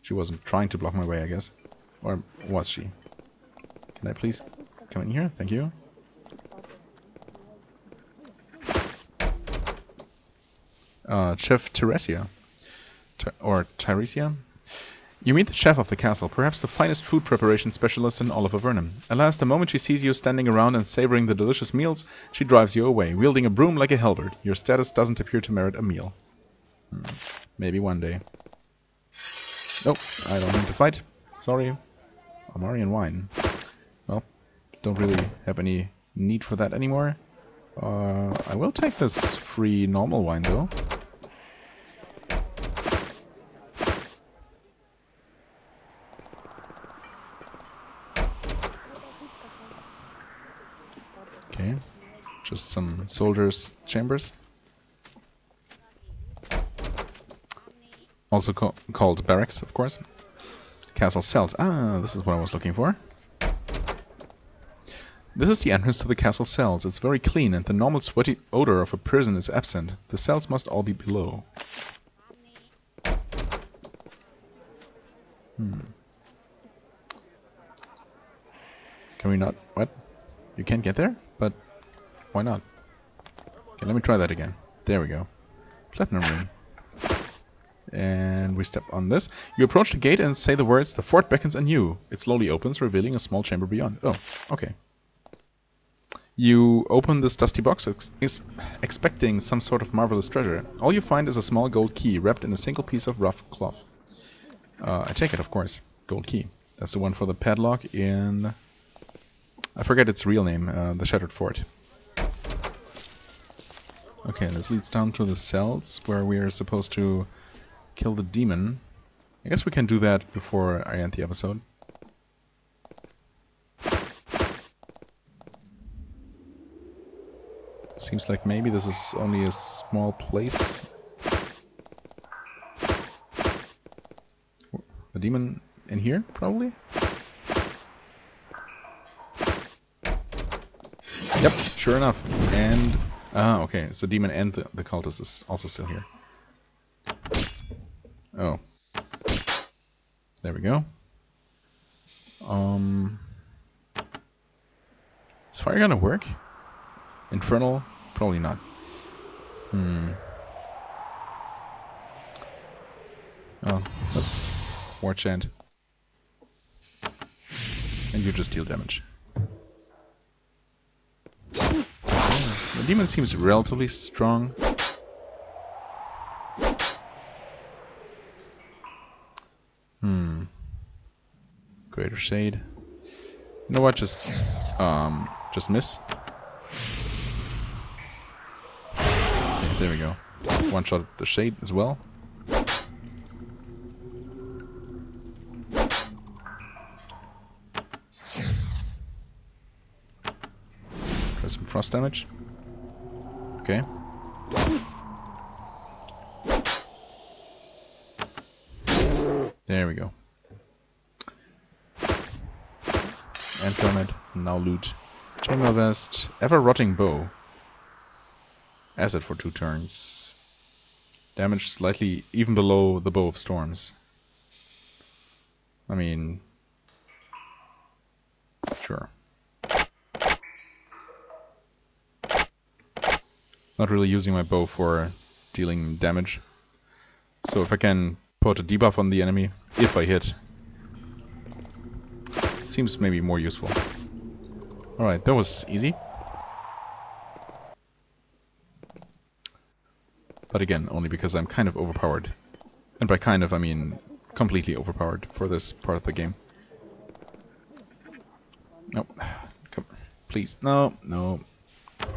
She wasn't trying to block my way, I guess. Or was she? Can I please come in here? Thank you. Chef Teresia. Or Tyresia? You meet the chef of the castle, perhaps the finest food preparation specialist in all of Avernum. Alas, the moment she sees you standing around and savoring the delicious meals, she drives you away, wielding a broom like a halberd. Your status doesn't appear to merit a meal. Maybe one day. Nope, I don't need to fight. Sorry. Amarian wine. Well, don't really have any need for that anymore. I will take this free normal wine though. Okay, just some soldiers' chambers. Also called barracks, of course. Castle cells. Ah, this is what I was looking for. This is the entrance to the castle cells. It's very clean, and the normal sweaty odor of a prison is absent. The cells must all be below. Can we not... What? You can't get there? But why not? Okay, let me try that again. There we go. Platinum ring. And we step on this. You approach the gate and say the words, "The fort beckons anew." It slowly opens, revealing a small chamber beyond. Oh, okay. You open this dusty box, expecting some sort of marvelous treasure. All you find is a small gold key wrapped in a single piece of rough cloth. I take it, of course. Gold key. That's the one for the padlock in... I forget its real name. The Shattered Fort. Okay, this leads down to the cells where we are supposed to kill the demon. I guess we can do that before I end the episode. Seems like maybe this is only a small place. The demon in here, probably? Yep, sure enough. And... ah, okay, so demon and the cultist is also still here. Oh. There we go. Is fire gonna work? Infernal? Probably not. Oh, let's war chant. And you just deal damage. The demon seems relatively strong. Greater Shade. You know what? Just miss. Okay, there we go. One shot at the shade as well. Try some frost damage. Okay. There we go. And Hermit, now loot. Chamber Vest, Ever Rotting Bow. Acid for 2 turns. Damage slightly even below the Bow of Storms. I mean... sure. Not really using my bow for dealing damage. So if I can put a debuff on the enemy, if I hit, it seems maybe more useful. Alright, that was easy. But again, only because I'm kind of overpowered. And by kind of, I mean completely overpowered for this part of the game. Nope. Come, please. No, no.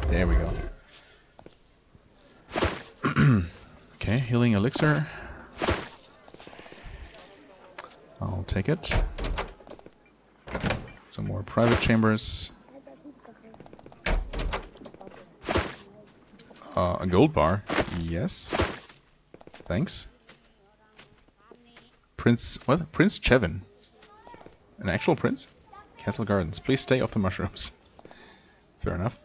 There we go. Okay, healing elixir. I'll take it. Some more private chambers. A gold bar. Yes. Thanks. Prince... what? Prince Chevin. An actual prince? Castle Gardens. Please stay off the mushrooms. Fair enough.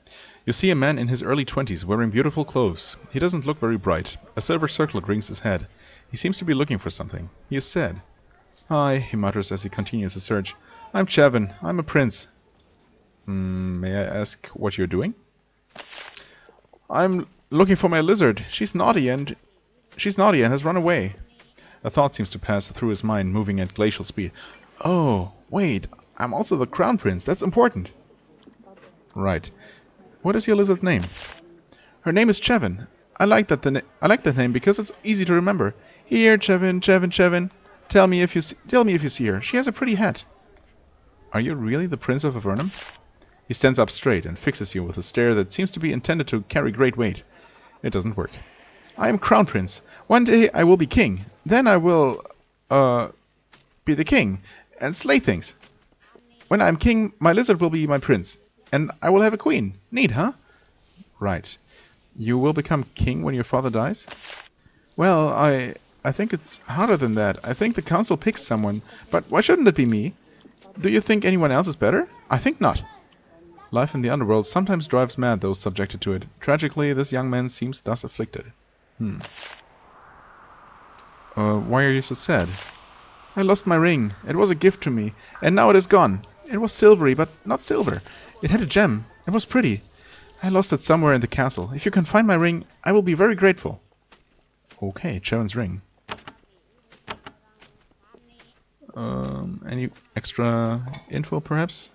You see a man in his early 20s wearing beautiful clothes. He doesn't look very bright. A silver circlet rings his head. He seems to be looking for something. He is sad. Hi, he mutters as he continues his search. I'm Chevin. I'm a prince. May I ask what you're doing? I'm looking for my lizard. She's naughty and has run away. A thought seems to pass through his mind, moving at glacial speed. Oh, wait. I'm also the crown prince. That's important. Right. What is your lizard's name? Her name is Chevin. I like that name because it's easy to remember. Here, Chevin, Chevin, Chevin. Tell me if you see her. She has a pretty hat. Are you really the Prince of Avernum? He stands up straight and fixes you with a stare that seems to be intended to carry great weight. It doesn't work. I am Crown Prince. One day I will be king. Then I will, be the king and slay things. When I'm king, my lizard will be my prince. And I will have a queen. Neat, huh? Right. You will become king when your father dies? Well, I think it's harder than that. I think the council picks someone. But why shouldn't it be me? Do you think anyone else is better? I think not. Life in the underworld sometimes drives mad those subjected to it. Tragically, this young man seems thus afflicted. Why are you so sad? I lost my ring. It was a gift to me. And now it is gone. It was silvery, but not silver. It had a gem. It was pretty. I lost it somewhere in the castle. If you can find my ring, I will be very grateful. Okay, Chevin's ring. Any extra info, perhaps?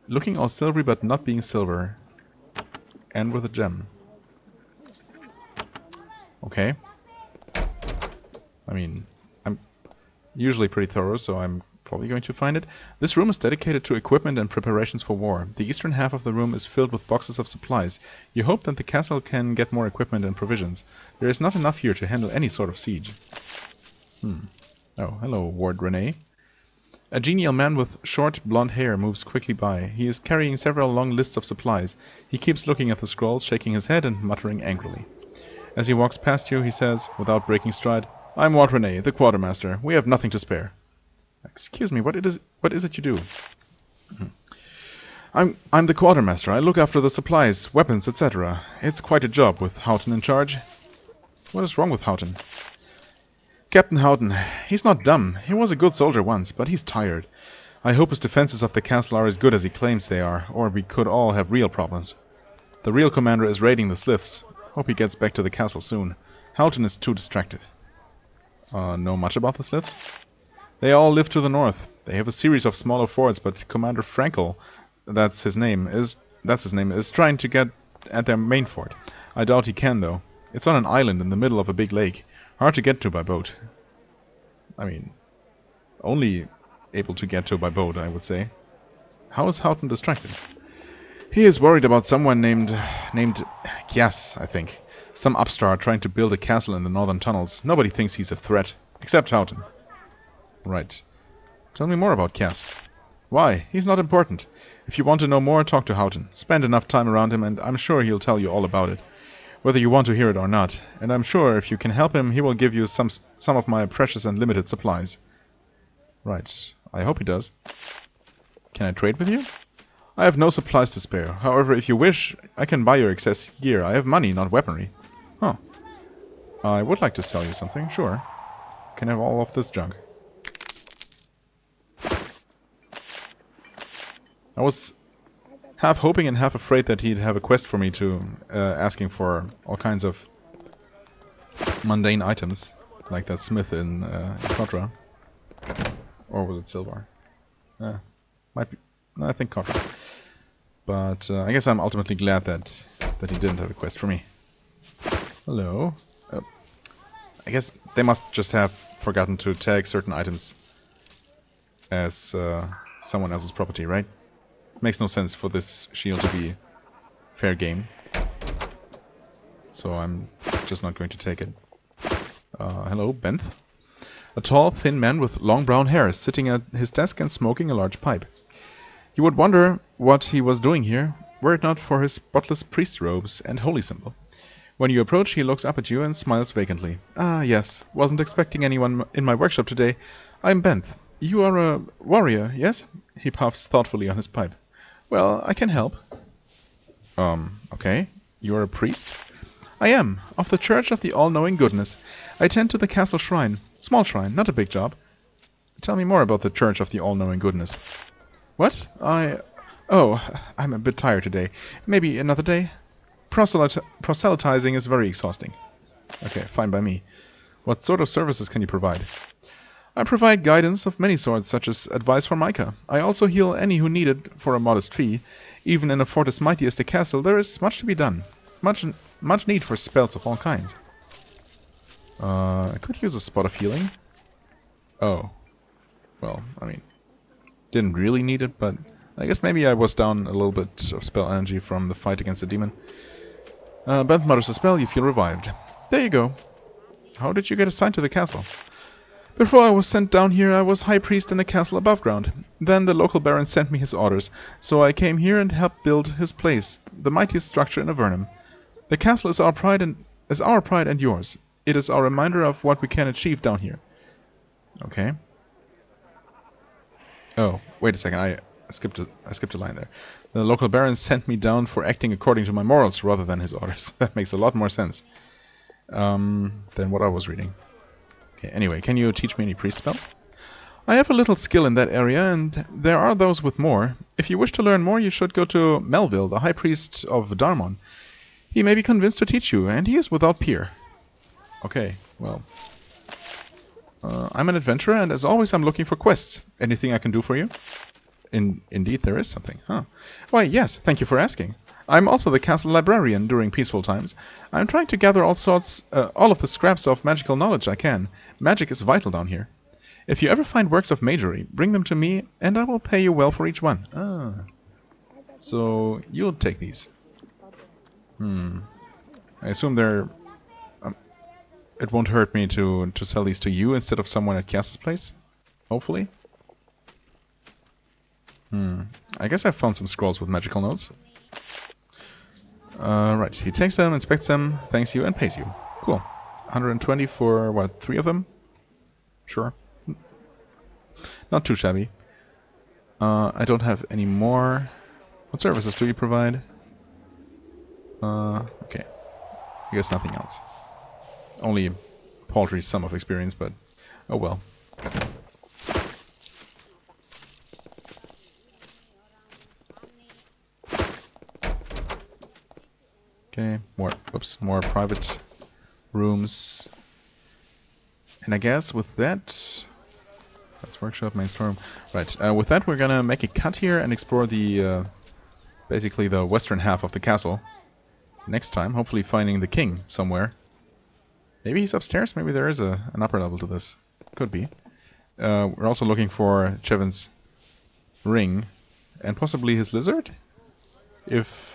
Looking all silvery, but not being silver. And with a gem. Okay. I mean, I'm usually pretty thorough, so I'm probably going to find it. This room is dedicated to equipment and preparations for war. The eastern half of the room is filled with boxes of supplies. You hope that the castle can get more equipment and provisions. There is not enough here to handle any sort of siege. Oh, hello, Ward Renee. A genial man with short blonde hair moves quickly by. He is carrying several long lists of supplies. He keeps looking at the scrolls, shaking his head and muttering angrily. As he walks past you, he says, without breaking stride, I'm Ward Renee, the quartermaster. We have nothing to spare. Excuse me, what is it you do? I'm the quartermaster. I look after the supplies, weapons, etc. It's quite a job with Houghton in charge. What is wrong with Houghton? Captain Houghton. He's not dumb. He was a good soldier once, but he's tired. I hope his defenses of the castle are as good as he claims they are, or we could all have real problems. The real commander is raiding the sliths. Hope he gets back to the castle soon. Houghton is too distracted. Know much about the sliths? They all live to the north. They have a series of smaller forts, but Commander Frankel, that's his name, is trying to get at their main fort. I doubt he can, though. It's on an island in the middle of a big lake. Hard to get to by boat. I mean, only able to get to by boat, I would say. How is Houghton distracted? He is worried about someone named Kias, I think. Some upstart trying to build a castle in the northern tunnels. Nobody thinks he's a threat, except Houghton. Right. Tell me more about Kias. Why? He's not important. If you want to know more, talk to Houghton. Spend enough time around him and I'm sure he'll tell you all about it. Whether you want to hear it or not. And I'm sure if you can help him, he will give you some of my precious and limited supplies. Right. I hope he does. Can I trade with you? I have no supplies to spare. However, if you wish, I can buy your excess gear. I have money, not weaponry. Huh. I would like to sell you something, sure. Can have all of this junk. I was half hoping and half afraid that he'd have a quest for me to asking for all kinds of mundane items, like that smith in Kotra. Or was it Silvar? Might be. No, I think Kotra. But I guess I'm ultimately glad that he didn't have a quest for me. Hello. I guess they must just have forgotten to tag certain items as someone else's property, right? Makes no sense for this shield to be fair game. So I'm just not going to take it. Hello, Benth. A tall, thin man with long brown hair is sitting at his desk and smoking a large pipe. You would wonder what he was doing here, were it not for his spotless priest's robes and holy symbol. When you approach, he looks up at you and smiles vacantly. Ah, yes. Wasn't expecting anyone in my workshop today. I'm Benth. You are a warrior, yes? He puffs thoughtfully on his pipe. Well, I can help. Okay. You are a priest? I am, of the Church of the All-Knowing Goodness. I tend to the castle shrine. Small shrine, not a big job. Tell me more about the Church of the All-Knowing Goodness. What? Oh, I'm a bit tired today. Maybe another day? Proselytizing is very exhausting. Okay, fine by me. What sort of services can you provide? I provide guidance of many sorts, such as advice for Micah. I also heal any who need it for a modest fee. Even in a fort as mighty as the castle, there is much to be done. Much need for spells of all kinds. I could use a spot of healing. Oh. Well, I mean, didn't really need it, but I guess maybe I was down a little bit of spell energy from the fight against the demon. Benth mutters a spell, you feel revived. There you go. How did you get assigned to the castle? Before I was sent down here, I was high priest in a castle above ground. Then the local baron sent me his orders, so I came here and helped build his place, the mightiest structure in Avernum. The castle is our pride and yours. It is our reminder of what we can achieve down here. Okay. Oh, wait a second. I skipped a line there. The local baron sent me down for acting according to my morals rather than his orders. That makes a lot more sense than what I was reading. Okay, anyway, can you teach me any priest spells? I have a little skill in that area, and there are those with more. If you wish to learn more, you should go to Melville, the high priest of Darmon. He may be convinced to teach you, and he is without peer. Okay, well... I'm an adventurer, and as always I'm looking for quests. Anything I can do for you? Indeed there is something, huh? Why, yes, thank you for asking. I'm also the castle librarian during peaceful times. I'm trying to gather all of the scraps of magical knowledge I can. Magic is vital down here. If you ever find works of magery, bring them to me, and I will pay you well for each one. Ah. So, you'll take these. I assume they're... it won't hurt me to sell these to you instead of someone at Cass's place? Hopefully? I guess I found some scrolls with magical notes. Right, he takes them, inspects them, thanks you, and pays you. Cool. 120 for, what, 3 of them? Sure. Not too shabby. I don't have any more. What services do you provide? Okay. I guess nothing else. Only a paltry sum of experience, but oh well. Okay, more private rooms. And I guess with that... that's workshop, main storeroom. Right, with that we're gonna make a cut here and explore the... basically the western half of the castle. Next time, hopefully finding the king somewhere. Maybe he's upstairs, maybe there is an upper level to this. Could be. We're also looking for Chevin's ring. And possibly his lizard? If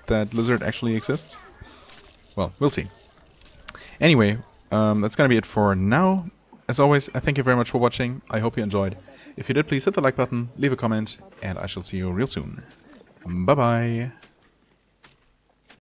that lizard actually exists. Well, we'll see. Anyway, that's gonna be it for now. As always, I thank you very much for watching. I hope you enjoyed. If you did, please hit the like button, leave a comment, and I shall see you real soon. Bye bye!